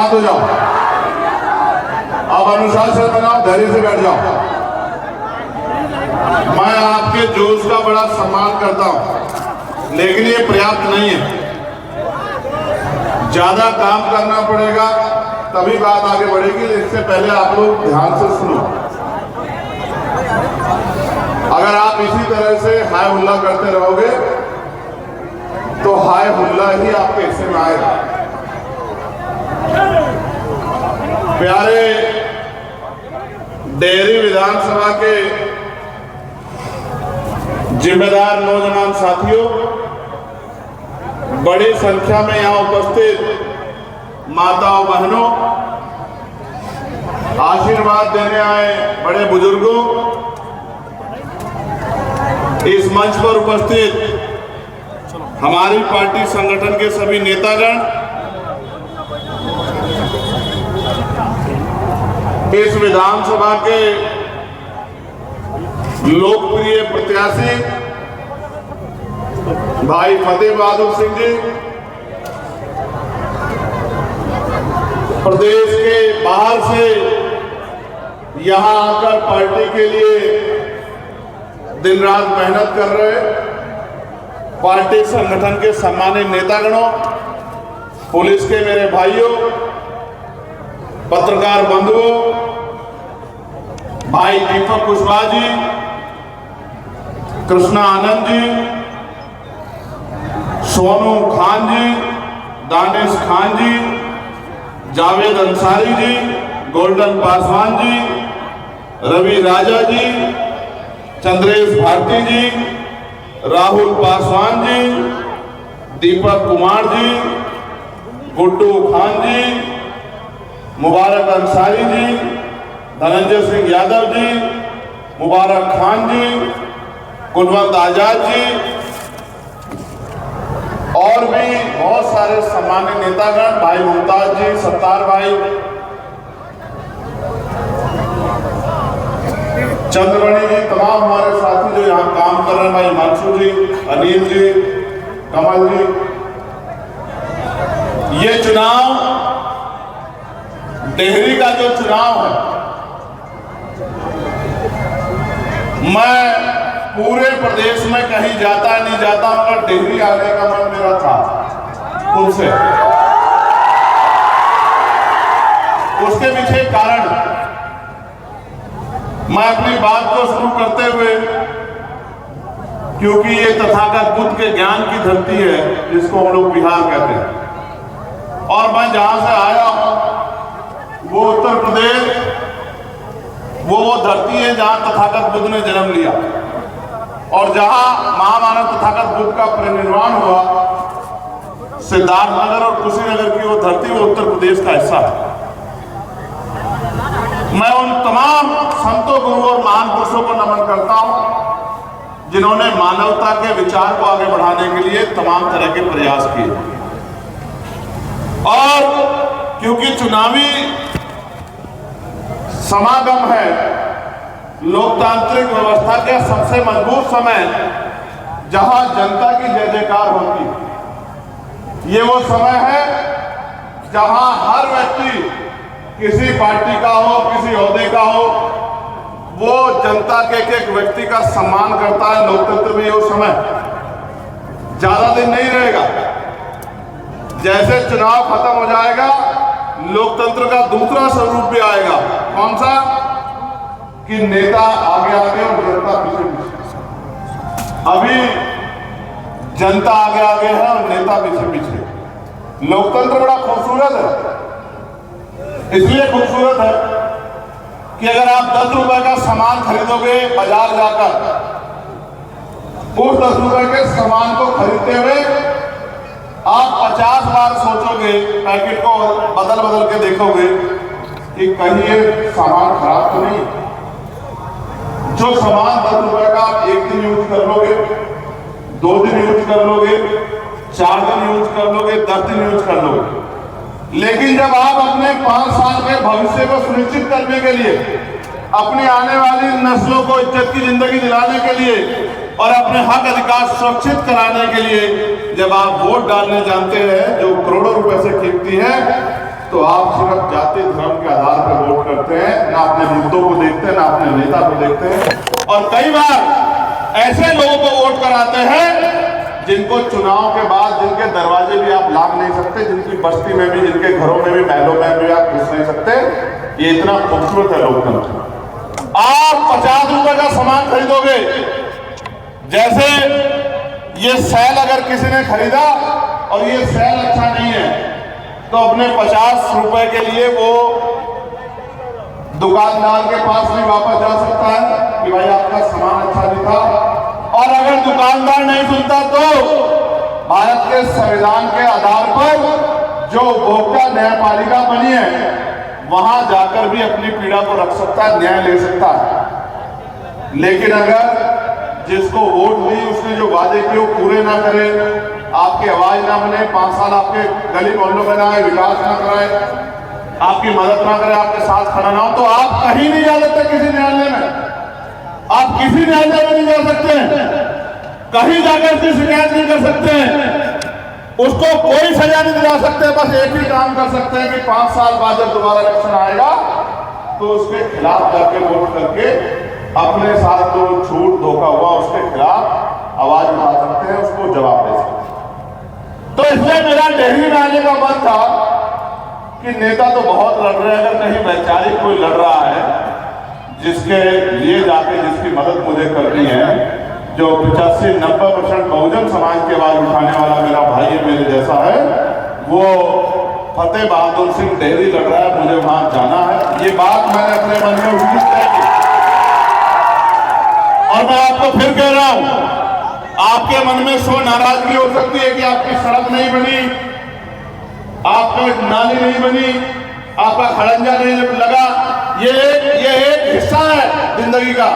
शांत हो जाओ, अब अनुशासन बनाओ, धैर्य से बैठ जाओ। मैं आपके जोश का बड़ा सम्मान करता हूं, लेकिन ये पर्याप्त नहीं है। ज्यादा काम करना पड़ेगा, तभी बात आगे बढ़ेगी। इससे पहले आप लोग ध्यान से सुनो। अगर आप इसी तरह से हाय हुल्ला करते रहोगे तो हाय हुल्ला ही आपके हिस्से में आएगा। प्यारे डेहरी विधानसभा के जिम्मेदार नौजवान साथियों, बड़ी संख्या में यहां उपस्थित माताओं बहनों, आशीर्वाद देने आए बड़े बुजुर्गों, इस मंच पर उपस्थित हमारी पार्टी संगठन के सभी नेतागण, इस विधानसभा के लोकप्रिय प्रत्याशी भाई फतेह बहादुर सिंह जी, प्रदेश के बाहर से यहां आकर पार्टी के लिए दिन रात मेहनत कर रहे पार्टी संगठन के सम्मानित नेतागणों, पुलिस के मेरे भाइयों, पत्रकार बंधुओं, भाई दीपक कुशवाहा जी, कृष्णा आनंद जी, सोनू खान जी, दानिश खान जी, जावेद अंसारी जी, गोल्डन पासवान जी, रवि राजा जी, चंद्रेश भारती जी, राहुल पासवान जी, दीपक कुमार जी, गुड्डू खान जी, मुबारक अंसारी जी, धनंजय सिंह यादव जी, मुबारक खान जी, कुलवंत आजाद जी और भी बहुत सारे सम्मानित नेतागण, भाई मुमताज जी, सत्तार भाई, चंद्रमणि जी, तमाम हमारे साथी जो यहाँ काम कर रहे हैं, भाई मंशू जी, अनिल जी, कमल जी। ये चुनाव, डेहरी का जो चुनाव है, मैं पूरे प्रदेश में कहीं जाता नहीं जाता, मगर डेहरी आने का मन मेरा था खुद से। उसके पीछे कारण, मैं अपनी बात को शुरू करते हुए, क्योंकि ये तथागत बुद्ध के ज्ञान की धरती है जिसको हम लोग बिहार कहते हैं, और मैं जहां से आया हूं वो उत्तर प्रदेश, वो धरती है जहां तथागत बुद्ध ने जन्म लिया और जहां महामानव तथागत बुद्ध का परिनिर्वाण हुआ। सिद्धार्थनगर और कुशीनगर की वो धरती, वो उत्तर प्रदेश का हिस्सा है। मैं उन तमाम संतों, गुरुओं और महान पुरुषों को नमन करता हूं जिन्होंने मानवता के विचार को आगे बढ़ाने के लिए तमाम तरह के प्रयास किए। और क्योंकि चुनावी समागम है, लोकतांत्रिक व्यवस्था के सबसे मजबूत समय जहां जनता की जय जयकार होती, ये वो समय है जहां हर व्यक्ति, किसी पार्टी का हो, किसी ओहदे का हो, वो जनता के एक व्यक्ति का सम्मान करता है। लोकतंत्र में वो समय ज्यादा दिन नहीं रहेगा। जैसे चुनाव खत्म हो जाएगा, लोकतंत्र का दूसरा स्वरूप भी आएगा। कौन सा? कि नेता आगे आगे और जनता पीछे पीछे। अभी जनता आगे आगे है और नेता पीछे पीछे। लोकतंत्र बड़ा खूबसूरत है, इसलिए खूबसूरत है कि अगर आप 10 रुपए का सामान खरीदोगे बाजार जाकर, उस 10 रुपए के सामान को खरीदते हुए आप 50 बार सोचोगे, पैकेट को बदल बदल के देखोगे कि कहीं ये सामान खराब तो नहीं। जो सामान 10 रुपए का आप 1 दिन यूज कर लोगे, 2 दिन यूज कर लोगे, 4 दिन यूज कर लोगे, 10 दिन यूज कर लोगे, लेकिन जब आप अपने 5 साल के भविष्य को सुनिश्चित करने के लिए, अपनी आने वाली नस्लों को इज्जत की जिंदगी दिलाने के लिए और अपने हक अधिकार सुरक्षित कराने के लिए जब आप वोट डालने जानते हैं, जो करोड़ों रुपए से कीमती है, तो आप सिर्फ जाति धर्म के आधार पर वोट करते हैं, ना अपने मुद्दों को देखते हैं, ना अपने नेता को देखते हैं। और कई बार ऐसे लोगों को वोट कराते हैं जिनको चुनाव के बाद जिनके दरवाजे भी आप लांघ नहीं सकते, जिनकी बस्ती में भी, जिनके घरों में भी, महलों में भी आप घुस नहीं सकते। ये इतना खूबसूरत है लोकतंत्र। आप 50 रुपए का सामान खरीदोगे, जैसे ये सेल अगर किसी ने खरीदा और ये सेल अच्छा नहीं है तो अपने 50 रुपए के लिए वो दुकानदार के पास भी वापस जा सकता है कि भाई आपका सामान अच्छा नहीं था। और अगर दुकानदार नहीं सुनता तो भारत के संविधान के आधार पर जो उपभोक्ता न्यायपालिका बनी है वहां जाकर भी अपनी पीड़ा को रख सकता है, न्याय ले सकता है। लेकिन अगर जिसको वोट दी उसने जो वादे किए वो पूरे ना करे, आपकी आवाज ना बने, 5 साल आपके गली मोहल्लों में ना आए, विकास ना कराए, आपकी मदद ना करे, आपके साथ खड़ा ना हो, तो आप कहीं नहीं जा सकते किसी न्यायालय में। आप किसी न्यायालय में नहीं जा सकते, कहीं जाकर उसकी शिकायत नहीं कर सकते, उसको कोई सजा नहीं दिला सकते। बस एक ही काम कर सकते हैं कि 5 साल बाद जब दोबारा इलेक्शन आएगा तो उसके खिलाफ जाके वोट करके अपने साथ जो झूठ धोखा हुआ उसके खिलाफ आवाज उठा सकते हैं, उसको जवाब दे सकते हैं। तो इसलिए मेरा डेहरी में आने का मन था कि नेता तो बहुत लड़ रहे हैं, अगर कहीं वैचारिक कोई लड़ रहा है जिसके लिए जाके जिसकी मदद मुझे करनी है, जो 85-90% बहुजन समाज की आवाज उठाने वाला मेरा भाई है, मेरे जैसा है, वो फतेह बहादुर सिंह डेहरी लड़ रहा है, मुझे वहां जाना है। ये बात मैंने अपने मन में उसकी तय की। और मैं आपको फिर कह रहा हूं, आपके मन में सो नाराजगी हो सकती है कि आपकी सड़क नहीं बनी, आपका नाली नहीं बनी, आपका खड़ंजा नहीं लगा। ये एक हिस्सा है जिंदगी का।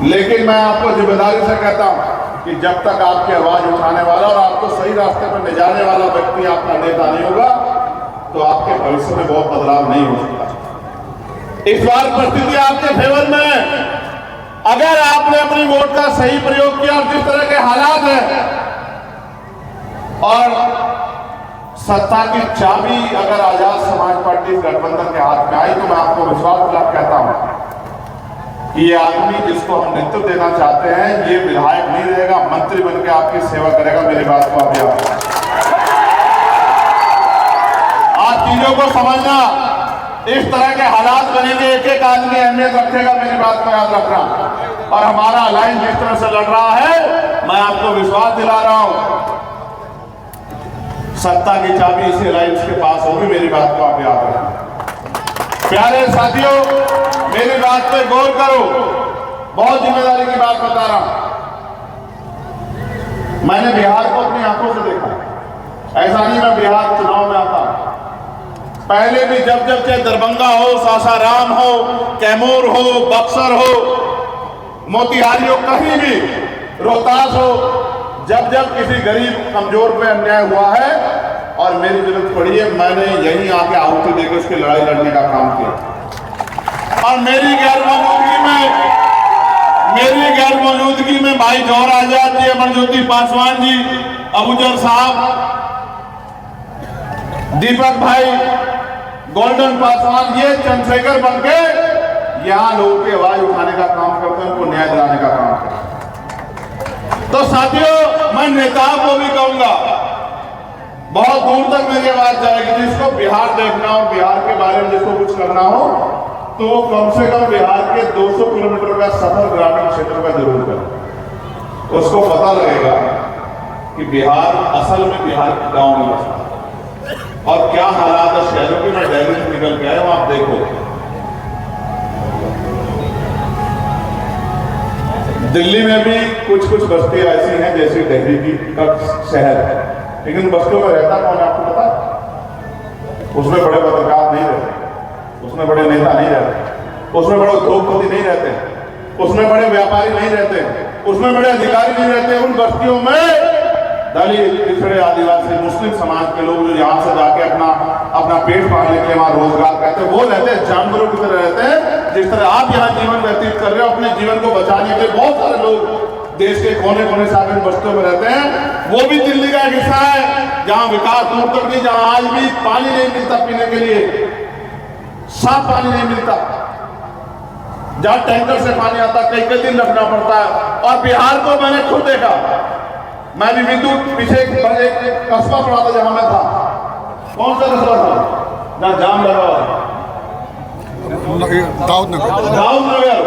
लेकिन मैं आपको जिम्मेदारी से कहता हूं कि जब तक आपकी आवाज उठाने वाला और आपको सही रास्ते पर ले जाने वाला व्यक्ति आपका नेता नहीं होगा तो आपके भविष्य में बहुत बदलाव नहीं हो सकता। इस बार परिस्थिति आपके फेवर में है। अगर आपने अपनी वोट का सही प्रयोग किया और जिस तरह के हालात हैं और सत्ता की चाबी अगर आजाद समाज पार्टी गठबंधन के हाथ में आई तो मैं आपको विश्वास दिला कहता हूं कि ये आदमी जिसको हम नेतृत्व देना चाहते हैं ये विधायक नहीं रहेगा, मंत्री बनकर आपकी सेवा करेगा। मेरी बात को आप याद आज चीजों को समझना, इस तरह के हालात बनेंगे, एक एक आदमी अहमियत रखेगा। मेरी बात को याद रखना। और हमारा लाइन जिस तरह से लड़ रहा है मैं आपको विश्वास दिला रहा हूं सत्ता की चाबी इसी अलायंस के पास होगी। मेरी बात को आप याद रखें। प्यारे साथियों, मेरी बात पे गौर करो, बहुत जिम्मेदारी की बात बता रहा हूं। मैंने बिहार को अपनी आंखों से देखा। ऐसा नहीं मैं बिहार चुनाव में आता, पहले भी जब जब चाहे दरभंगा हो, सासाराम हो, कैमूर हो, बक्सर हो, मोतिहारी हो, कहीं भी, रोहतास हो, जब जब किसी गरीब कमजोर पे अन्याय हुआ है और मेरी जरूरत पड़ी है, मैंने यहीं आके आहुति देकर उसकी लड़ाई लड़ने का काम किया। और मेरी गैर मौजूदगी में भाई जौहर आजाद जी, अमरज्योति पासवान जी, अबूजर साहब, दीपक भाई, गोल्डन पासवान, ये चंद्रशेखर बनके यहां लोगों की आवाज उठाने का काम करते हैं, उनको न्याय दिलाने का काम करते हैं। तो साथियों, मैं नेताओं को भी कहूंगा, बहुत दूर तक मेरी आवाज जाएगी। जिसको बिहार देखना हो, बिहार के बारे में जिसको कुछ करना हो, तो कम से कम बिहार के 200 किलोमीटर का सफर ग्रामीण क्षेत्र का जरूर करें। उसको पता लगेगा कि बिहार असल में बिहार के गांव में बसता है और क्या हालात है शहरों की। मैं दिल्ली से निकल के आया हूं, आप देखो दिल्ली में भी कुछ कुछ बस्तियां ऐसी हैं जैसे डेहरी की का शहर है, लेकिन बस्तियों में रहता कौन है आपको पता? उसमें बड़े पत्रकार नहीं रहते, उसमें बड़े नेता नहीं रहते, उसमें बड़े उद्योगपति नहीं रहते, उसमें बड़े व्यापारी नहीं रहते, उसमें बड़े अधिकारी नहीं रहते। उन बस्तियों में दलित, पिछड़े, आदिवासी, मुस्लिम समाज के लोग जो यहाँ से जाके अपना पेट पालने के लिए वहां रोजगार करते हैं, वो रहते हैं जानवरों की तरह रहते हैं। जिस तरह आप यहाँ जीवन व्यतीत कर रहे हो, अपने जीवन को बचाने के लिए बहुत सारे लोग देश के कोने कोने से इन बस्तियों में रहते हैं। वो भी दिल्ली का एक हिस्सा है। जहां विकास दूर तक नहीं, जहां आज भी पानी नहीं मिलता पीने के लिए, साफ पानी नहीं मिलता, जहां टैंकर से पानी आता कई कई दिन रखना पड़ता है। और बिहार को मैंने खुद देखा, मैं भी विद्युत पीछे एक कस्बा पड़ा था जहां मैं था, कौन सा कस्बा था जहां जाम लगा हुआ, दाऊदनगर।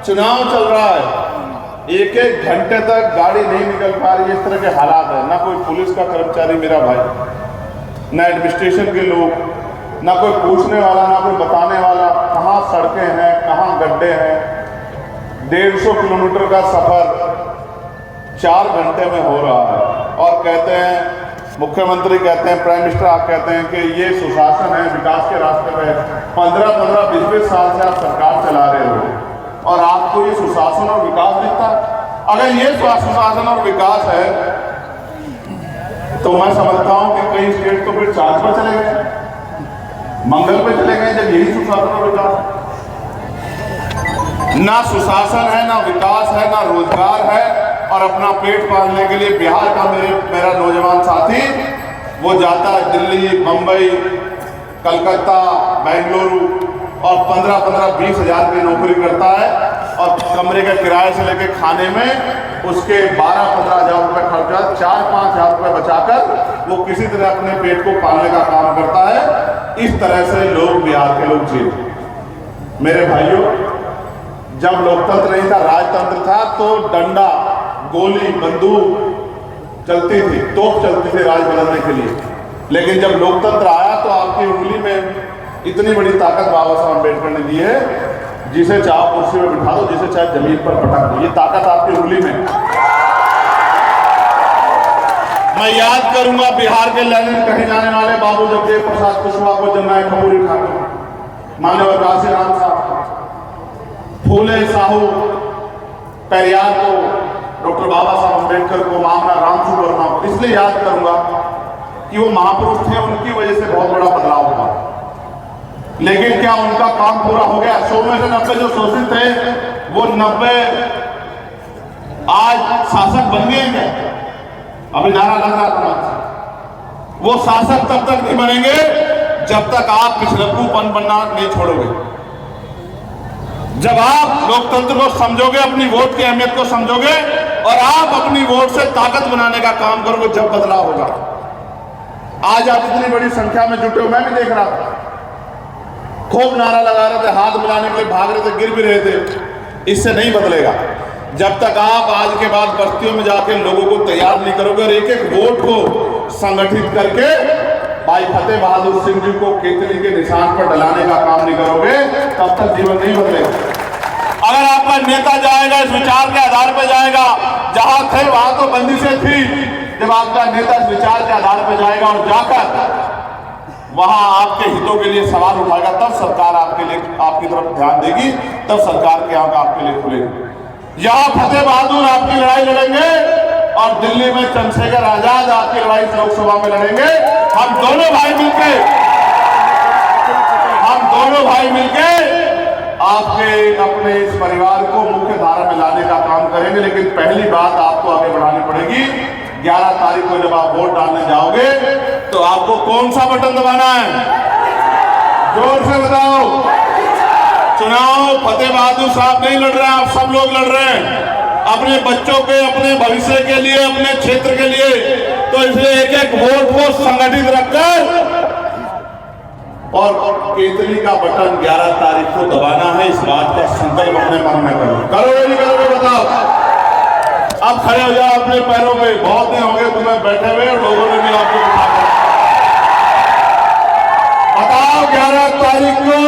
चुनाव चल रहा है, एक एक घंटे तक गाड़ी नहीं निकल पा रही है, इस तरह के हालात है। ना कोई पुलिस का कर्मचारी मेरा भाई, ना एडमिनिस्ट्रेशन के लोग, ना कोई पूछने वाला, ना कोई बताने वाला कहाँ सड़कें हैं, कहाँ गड्ढे हैं। 150 किलोमीटर का सफर 4 घंटे में हो रहा है। और कहते हैं, मुख्यमंत्री कहते हैं, प्राइम मिनिस्टर आप कहते हैं कि ये सुशासन है, विकास के रास्ते पे 15-15, 20-20 साल से आप सरकार चला रहे हो और आपको ये सुशासन और विकास दिखता है। अगर ये सुशासन और विकास है तो मैं समझता हूं कि कई स्टेट तो फिर चार्ज पर चले गए, मंगल पे चले गए, जब यही सुशासन और विकास। ना सुशासन है, ना विकास है, ना रोजगार है, और अपना पेट पालने के लिए बिहार का मेरा नौजवान साथी वो जाता है दिल्ली, मुंबई, कलकत्ता, बेंगलुरु और 15-20 हज़ार की नौकरी करता है और कमरे का किराए से लेकर खाने में उसके 12-15 हज़ार रुपये खर्चा, 4-5 हज़ार रुपये बचाकर वो किसी तरह अपने पेट को पालने का काम करता है। इस तरह से लोग, बिहार के लोग जीते। मेरे भाइयों, जब लोकतंत्र नहीं था, राजतंत्र था, तो डंडा, गोली, बंदूक चलती थी, तोप चलती थी राज बदलने के लिए। लेकिन जब लोकतंत्र आया तो आपकी उंगली में इतनी बड़ी ताकत बाबा साहब अम्बेडकर ने दी है, जिसे चाहे कुर्सी में बिठा दो, जिसे चाहे जमीन पर पटक दो, ये ताकत आपकी उंगली में। मैं याद करूंगा बिहार के लेनिन कहे जाने वाले बाबू जगदेव प्रसाद कुशवाहा को, जब खबूरी ठाकुर, माननीय काशी राम साहब, फूले साहू, पेरियार को, डॉक्टर बाबा साहब अम्बेडकर को, महामना रामसू वर्मा को इसलिए याद करूंगा कि वो महापुरुष थे, उनकी वजह से बहुत बड़ा बदलाव हुआ। लेकिन क्या उनका काम पूरा हो गया? 100 में से 90 जो शोषित थे, वो 90 आज शासक बन गए हैं। अभी नारा लग रहा था, वो शासक तब तक नहीं बनेंगे जब तक आप पिछड़प्पूपन बनना नहीं छोड़ोगे। जब आप लोकतंत्र को समझोगे, अपनी वोट की अहमियत को समझोगे और आप अपनी वोट से ताकत बनाने का काम करोगे, जब बदलाव होगा। आज आप इतनी बड़ी संख्या में जुटे हो, मैं भी देख रहा था, खूब नारा लगा रहे थे, हाथ मिलाने के लिए भाग रहे थे, गिर भी रहे थे। इससे नहीं बदलेगा जब तक आप आज के बाद बस्तियों में जाकर लोगों को तैयार नहीं करोगे और एक एक वोट को संगठित करके भाई फतेह बहादुर सिंह जी को केतली के निशान पर डलाने का काम नहीं करोगे, तब तक जीवन नहीं बदलेगा। अगर आपका नेता जाएगा, इस विचार के आधार पर जाएगा, जहां थे वहां तो बंदिशें थी, जब आपका नेता इस विचार के आधार पर जाएगा और जाकर वहां आपके हितों के लिए सवाल उठाएगा, तब सरकार आपके लिए, आपकी तरफ ध्यान देगी, तब सरकार के आंख आपके लिए खुलेगी। यहां फतेह बहादुर आपकी लड़ाई लड़ेंगे और दिल्ली में चंद्रशेखर आजाद आपकी लड़ाई लोकसभा में लड़ेंगे। हम दोनों भाई मिलके आपके अपने इस परिवार को मुख्य धारा में लाने का काम करेंगे। लेकिन पहली बात आपको आगे बढ़ानी पड़ेगी, 11 तारीख को जब आप वोट डालने जाओगे तो आपको कौन सा बटन दबाना है? जोर से बताओ। चुनाव फतेह बहादुर साहब नहीं लड़ रहे हैं, आप सब लोग लड़ रहे हैं अपने बच्चों के, अपने भविष्य के लिए, अपने क्षेत्र के लिए। तो इसलिए एक एक वोट को संगठित रखकर और केतली का बटन 11 तारीख को दबाना है, इस बात का संकल्प अपने मन में करो। करोगे नहीं करोगे बताओ? अब खड़े हो जाओ अपने पैरों पे। बहुत दिन हो गए तुम्हें बैठे हुए और लोगों ने भी आपको उठा कर बताओ 11 तारीख को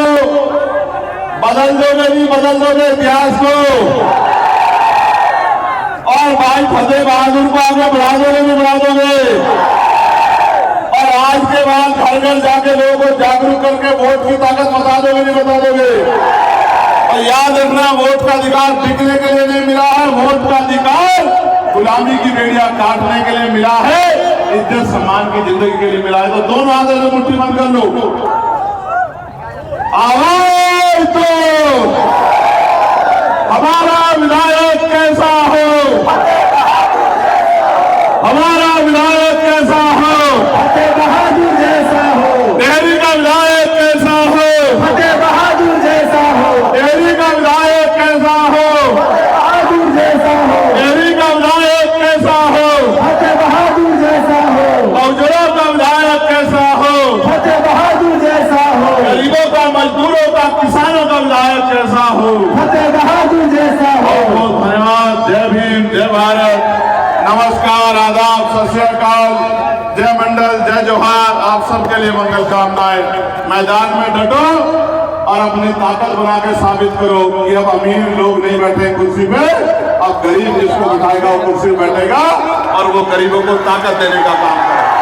बदल दोगे, नहीं बदल दोगे इतिहास को? और भाई फतेह बहादुर को आगे बढ़ा दोगे, नहीं बढ़ा दोगे? और आज के बाद घर घर जाके लोगों को जागरूक करके वोट की ताकत बता दोगे, नहीं बता दोगे? और याद रखना, वोट का अधिकार बिकने के लिए नहीं मिला है, वोट का अधिकार गुलामी की बेड़ियां काटने के लिए मिला है, इज्जत सम्मान की जिंदगी के लिए मिला है। तो दोनों हाथों से मुट्ठी बंद कर लो। आवाज दो, हमारा विधायक कैसा हो, हमारा विधायक कैसा हो। हो, फतेह बहादुर जैसा हो। बहुत धन्यवाद। जय भीम, जय भारत, नमस्कार, आदाब, सत श्री अकाल, जय मंडल, जय जोहार। आप सबके लिए मंगल कामनाएं। मैदान में डटो और अपनी ताकत बना के साबित करो कि अब अमीर लोग नहीं बैठे कुर्सी पे, अब गरीब जिसको बिठाएगा वो कुर्सी पे बैठेगा और वो गरीबों को ताकत देने का काम करेगा।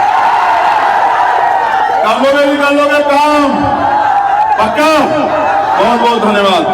कर लोगे काम पक्का। बहुत बहुत धन्यवाद।